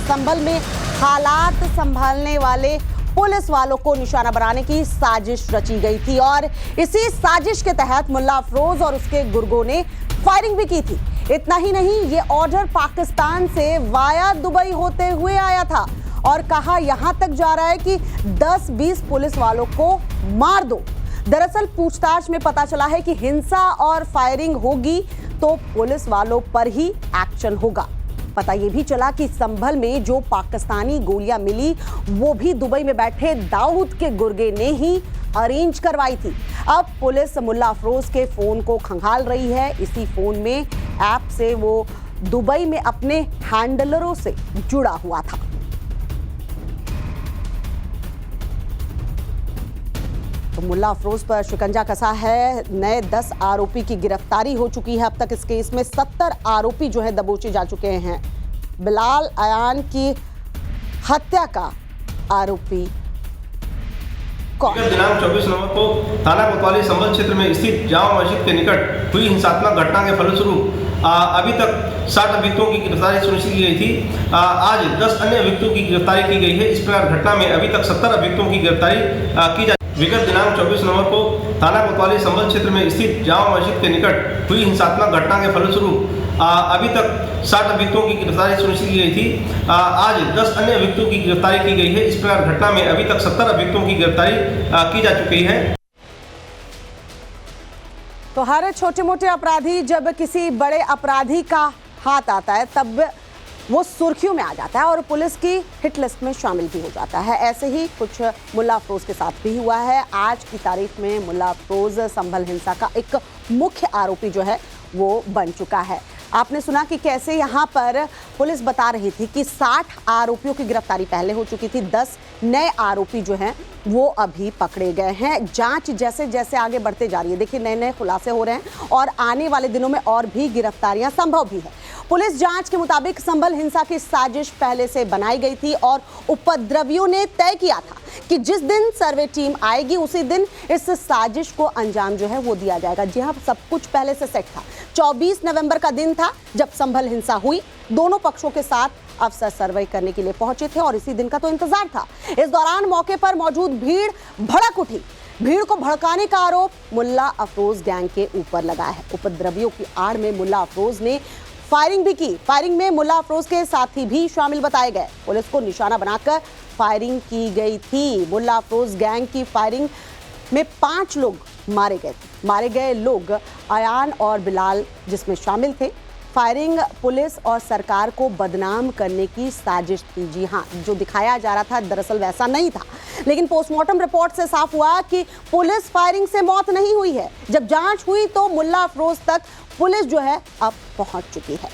संभल में हालात संभालने वाले पुलिस वालों को निशाना बनाने की साजिश रची गई थी और इसी साजिश के तहत मुल्ला अफरोज और उसके गुर्गों ने फायरिंग भी की थी। इतना ही नहीं, ये ऑर्डर पाकिस्तान से वाया दुबई होते हुए आया था और कहा यहां तक जा रहा है कि 10-20 पुलिस वालों को मार दो। दरअसल पूछताछ में पता चला है कि हिंसा और फायरिंग होगी तो पुलिस वालों पर ही एक्शन होगा। पता ये भी चला कि संभल में जो पाकिस्तानी गोलियां मिली वो भी दुबई में बैठे दाऊद के गुर्गे ने ही अरेंज करवाई थी। अब पुलिस मुल्ला अफरोज के फोन को खंगाल रही है। इसी फोन में ऐप से वो दुबई में अपने हैंडलरों से जुड़ा हुआ था। तो मुल्ला अफरोज पर शिकंजा कसा है। नए 10 आरोपी की गिरफ्तारी हो चुकी है। अब तक इस केस में 70 आरोपी जो है दबोचे जा चुके हैं। बिलाल अयान की हत्या का आरोपी कौन? दिनांक 24 नवंबर को थाना कोतवाली संभल क्षेत्र में स्थित जामा मस्जिद के निकट हुई हिंसात्मक घटना के फलस्वरूप अभी तक 60 अभियुक्तों की गिरफ्तारी सुनिश्चित की गई थी। आज 10 अन्य अभियुक्तों की गिरफ्तारी की गई है। इस प्रकार घटना में अभी तक 70 अभियुक्तों की गिरफ्तारी की जा। विगत दिनांक 24 नवंबर को थाना कोतवाली संभल क्षेत्र में स्थित जामा मस्जिद के निकट हुई हिंसात्मक घटना के फलस्वरूप अभी तक 60 अभियुक्तों की गिरफ्तारी सुनिश्चित की गई थी। आज 10 अन्य अभियुक्तों की गिरफ्तारी की गई है। इस प्रकार घटना में अभी तक 70 अभियुक्तों की गिरफ्तारी की जा चुकी है। तो हर छोटे मोटे अपराधी जब किसी बड़े अपराधी का हाथ आता है तब वो सुर्खियों में आ जाता है और पुलिस की हिट लिस्ट में शामिल भी हो जाता है। ऐसे ही कुछ मुल्ला अफरोज के साथ भी हुआ है। आज की तारीख में मुल्ला अफरोज संभल हिंसा का एक मुख्य आरोपी जो है वो बन चुका है। आपने सुना कि कैसे यहाँ पर पुलिस बता रही थी कि 60 आरोपियों की गिरफ्तारी पहले हो चुकी थी। 10 नए आरोपी जो हैं वो अभी पकड़े गए हैं। जांच जैसे जैसे आगे बढ़ते जा रही है, देखिए नए नए खुलासे हो रहे हैं और आने वाले दिनों में और भी गिरफ्तारियां संभव भी है। पुलिस जांच के मुताबिक संभल हिंसा की साजिश पहले से बनाई गई थी और उपद्रवियों ने तय किया था कि जिस दिन सर्वे टीम आएगी उसी दिन इस साजिश को अंजाम जो है वो दिया जाएगा। जी हाँ, सब कुछ पहले से सेट था। 24 नवंबर का दिन था जब संभल हिंसा हुई। दोनों पक्षों के साथ अफसर सर्वे करने के लिए पहुंचे थे और इसी दिन का तो इंतजार था। इस दौरान मौके पर मौजूद भीड़ भड़क उठी। भीड़ को भड़काने का आरोप मुल्ला अफरोज गैंग के ऊपर लगा है। उपद्रवियों की आड़ में मुल्ला अफरोज ने फायरिंग भी की। फायरिंग में मुल्ला अफरोज के साथी भी शामिल बताए गए। पुलिस को निशाना बनाकर फायरिंग की गई थी। मुल्ला अफरोज गैंग की फायरिंग में 5 लोग मारे गए थे। मारे गए लोग अयान और बिलाल जिसमें शामिल थे। फायरिंग पुलिस और सरकार को बदनाम करने की साजिश थी। जी हाँ, जो दिखाया जा रहा था दरअसल वैसा नहीं था, लेकिन पोस्टमार्टम रिपोर्ट से साफ हुआ कि पुलिस फायरिंग से मौत नहीं हुई है। जब जांच हुई तो मुल्ला अफरोज तक पुलिस जो है अब पहुंच चुकी है।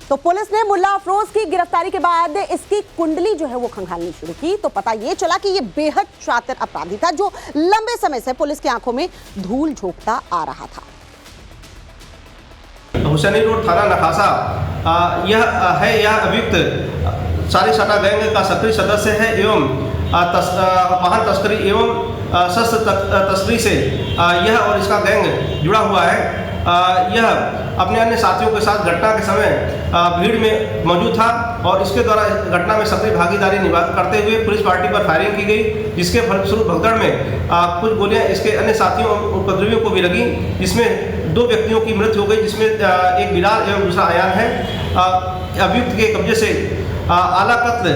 तो पुलिस ने मुल्ला अफरोज की गिरफ्तारी के बाद इसकी कुंडली जो है वो खंगालनी शुरू की तो पता ये चला कि ये बेहद शातिर अपराधी था जो लंबे समय से पुलिस की आंखों में धूल झोंकता आ रहा था। हुसैनी रोड थाना नखासा यह अभियुक्त सारी सटा गैंग का सक्रिय सदस्य है एवं वाहन तस्करी एवं शस्त्र तस्करी से यह और इसका गैंग जुड़ा हुआ है। यह अपने अन्य साथियों के साथ घटना के समय भीड़ में मौजूद था और इसके द्वारा घटना में सक्रिय भागीदारी करते हुए पुलिस पार्टी पर फायरिंग की गई, जिसके फलस्वरूप भगदड़ में कुछ गोलियां इसके अन्य साथियों और उपद्रवियों को भी लगी, जिसमें 2 व्यक्तियों की मृत्यु हो गई, जिसमें एक बिलाल एवं दूसरा अयान है। अभियुक्त के कब्जे से आला कत्ल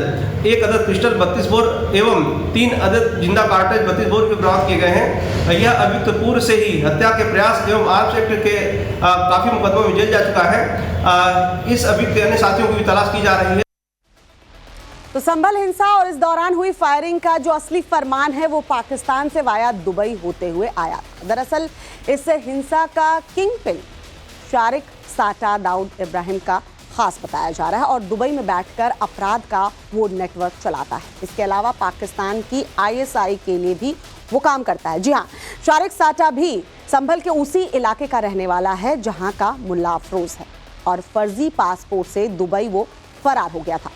1 अदद पिस्टल 32 बोर एवं 3 अदद जिंदा कार्टेज 32 बोर के बरामद किए गए हैं। यह अभियुक्त पूर्व से ही हत्या के प्रयास एवं आर्म्स एक्ट के काफी मुकदमों में जेल जा चुका है। इस अभियुक्त के अन्य साथियों की भी तलाश की जा रही है। तो संभल हिंसा और इस दौरान हुई फायरिंग का जो असली फरमान है वो पाकिस्तान से वाया दुबई होते हुए आया। दरअसल इस हिंसा का किंग पिन शारिक साटा दाऊद इब्राहिम का खास बताया जा रहा है और दुबई में बैठकर अपराध का वो नेटवर्क चलाता है। इसके अलावा पाकिस्तान की ISI के लिए भी वो काम करता है। जी हाँ, शारिक साटा भी संभल के उसी इलाके का रहने वाला है जहां का मुल्ला अफरोज है और फर्जी पासपोर्ट से दुबई वो फरार हो गया था।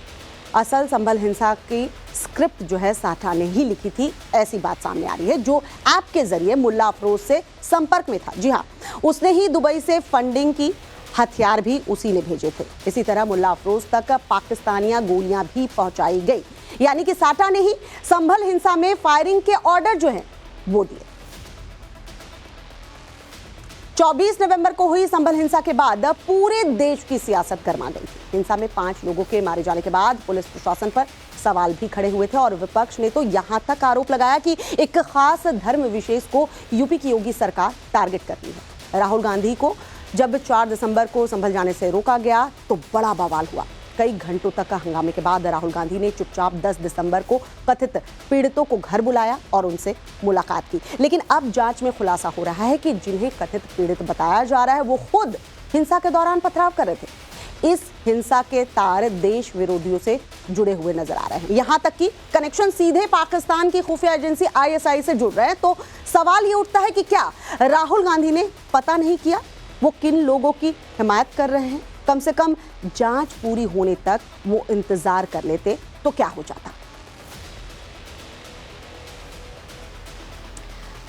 असल संभल हिंसा की स्क्रिप्ट जो है साठा ने ही लिखी थी, ऐसी बात सामने आ रही है, जो ऐप के जरिए मुल्ला अफरोज से संपर्क में था। जी हाँ, उसने ही दुबई से फंडिंग की, हथियार भी उसी ने भेजे थे। इसी तरह मुल्ला अफरोज तक पाकिस्तानियां गोलियां भी पहुंचाई गई, यानी कि साटा ने ही संभल हिंसा में फायरिंग के ऑर्डर जो हैं वो दिए। 24 नवंबर को हुई संभल हिंसा के बाद पूरे देश की सियासत गर्मा गई थी। हिंसा में 5 लोगों के मारे जाने के बाद पुलिस प्रशासन पर सवाल भी खड़े हुए थे और विपक्ष ने तो यहां तक आरोप लगाया कि एक खास धर्म विशेष को यूपी की योगी सरकार टारगेट कर रही है। राहुल गांधी को जब 4 दिसंबर को संभल जाने से रोका गया तो बड़ा बवाल हुआ। कई घंटों तक का हंगामे के बाद राहुल गांधी ने चुपचाप 10 दिसंबर को कथित पीड़ितों को घर बुलाया और उनसे मुलाकात की। लेकिन अब जांच में खुलासा हो रहा है कि जिन्हें कथित पीड़ित बताया जा रहा है वो खुद हिंसा के दौरान पथराव कर रहे थे। इस हिंसा के तार देश विरोधियों से जुड़े हुए नजर आ रहे हैं, यहां तक कि कनेक्शन सीधे पाकिस्तान की खुफिया एजेंसी ISI से जुड़ रहे हैं। तो सवाल ये उठता है कि क्या राहुल गांधी ने पता नहीं किया वो किन लोगों की हिमायत कर रहे हैं? कम से कम जांच पूरी होने तक वो इंतजार कर लेते तो क्या हो जाता।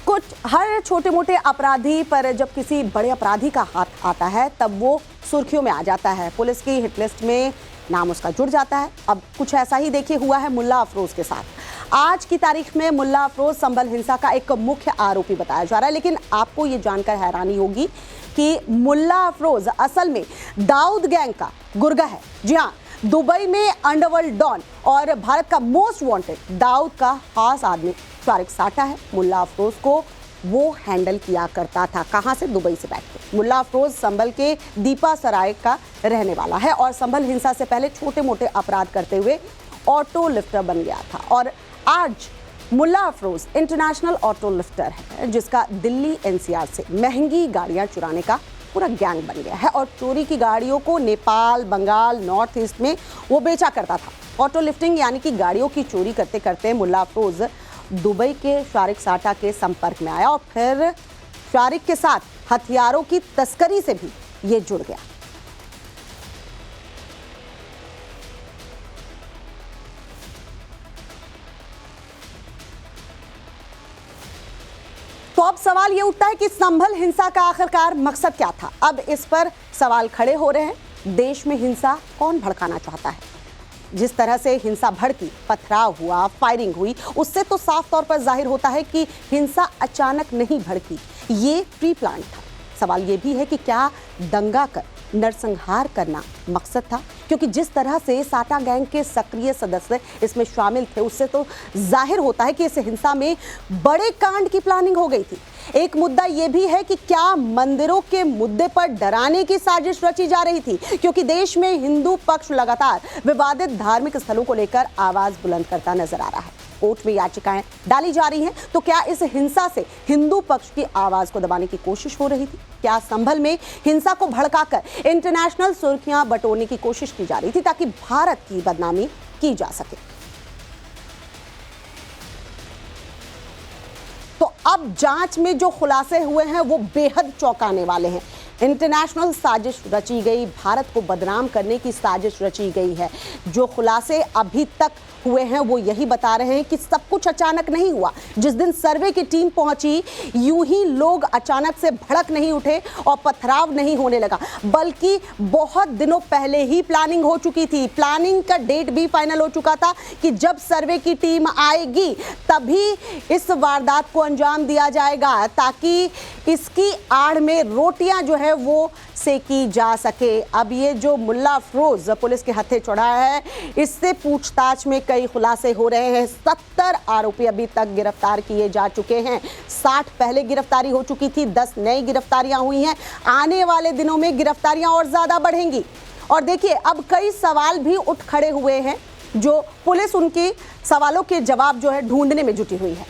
कुछ हर छोटे मोटे अपराधी पर जब किसी बड़े अपराधी का हाथ आता है तब वो सुर्खियों में आ जाता है, पुलिस की हिट लिस्ट में नाम उसका जुड़ जाता है। अब कुछ ऐसा ही देखिए हुआ है मुल्ला अफरोज के साथ। आज की तारीख में मुल्ला अफरोज संभल हिंसा का एक मुख्य आरोपी बताया जा रहा है, लेकिन आपको ये जानकर हैरानी होगी कि मुल्ला अफरोज असल में दाऊद गैंग का गुर्गा है। जी हाँ, दुबई में अंडरवर्ल्ड डॉन और भारत का मोस्ट वांटेड दाऊद का खास आदमी तारिक साटा है। मुल्ला अफरोज को वो हैंडल किया करता था, कहां से? दुबई से बैठ के। मुल्ला अफरोज संभल के दीपा सराय का रहने वाला है और संभल हिंसा से पहले छोटे मोटे अपराध करते हुए ऑटो लिफ्टर बन गया था और आज मुल्ला अफरोज इंटरनेशनल ऑटो लिफ्टर है, जिसका दिल्ली NCR से महंगी गाड़ियां चुराने का पूरा गैंग बन गया है और चोरी की गाड़ियों को नेपाल, बंगाल, नॉर्थ ईस्ट में वो बेचा करता था। ऑटो लिफ्टिंग यानी कि गाड़ियों की चोरी करते करते मुल्ला अफरोज दुबई के तारिक साटा के संपर्क में आया और फिर तारिक के साथ हथियारों की तस्करी से भी ये जुड़ गया। तो अब सवाल ये उठता है कि संभल हिंसा का आखिरकार मकसद क्या था? अब इस पर सवाल खड़े हो रहे हैं। देश में हिंसा कौन भड़काना चाहता है? जिस तरह से हिंसा भड़की, पथराव हुआ, फायरिंग हुई, उससे तो साफ तौर पर जाहिर होता है कि हिंसा अचानक नहीं भड़की, ये प्री प्लान था। सवाल ये भी है कि क्या दंगा कर नरसंहार करना मकसद था? क्योंकि जिस तरह से साटा गैंग के सक्रिय सदस्य इसमें शामिल थे उससे तो जाहिर होता है कि इस हिंसा में बड़े कांड की प्लानिंग हो गई थी। एक मुद्दा यह भी है कि क्या मंदिरों के मुद्दे पर डराने की साजिश रची जा रही थी? क्योंकि देश में हिंदू पक्ष लगातार विवादित धार्मिक स्थलों को लेकर आवाज बुलंद करता नजर आ रहा है। कोर्ट में याचिकाएं डाली जा रही हैं, तो क्या इस हिंसा से हिंदू पक्ष की आवाज को दबाने की कोशिश हो रही थी? क्या संभल में हिंसा को भड़काकर इंटरनेशनल सुर्खियां बटोरने की कोशिश की जा रही थी ताकि भारत की बदनामी की जा सके? तो अब जांच में जो खुलासे हुए हैं वो बेहद चौंकाने वाले हैं। इंटरनेशनल साजिश रची गई, भारत को बदनाम करने की साजिश रची गई है। जो खुलासे अभी तक हुए हैं वो यही बता रहे हैं कि सब कुछ अचानक नहीं हुआ। जिस दिन सर्वे की टीम पहुंची, यूं ही लोग अचानक से भड़क नहीं उठे और पथराव नहीं होने लगा, बल्कि बहुत दिनों पहले ही प्लानिंग हो चुकी थी। प्लानिंग का डेट भी फाइनल हो चुका था कि जब सर्वे की टीम आएगी तभी इस वारदात को अंजाम दिया जाएगा, ताकि इसकी आड़ में रोटियां जो है वो सेकी जा सके। अब ये जो मुल्ला अफरोज पुलिस के हत्थे चढ़ा है, इससे पूछताछ में कई खुलासे हो रहे हैं। 70 आरोपी अभी तक गिरफ्तार किए जा चुके हैं। 60 पहले गिरफ्तारी हो चुकी थी, 10 नई गिरफ्तारियां हुई हैं। आने वाले दिनों में गिरफ्तारियां और ज्यादा बढ़ेंगी। और देखिए, अब कई सवाल भी उठ खड़े हुए हैं, जो पुलिस उनके सवालों के जवाब जो है ढूंढने में जुटी हुई है।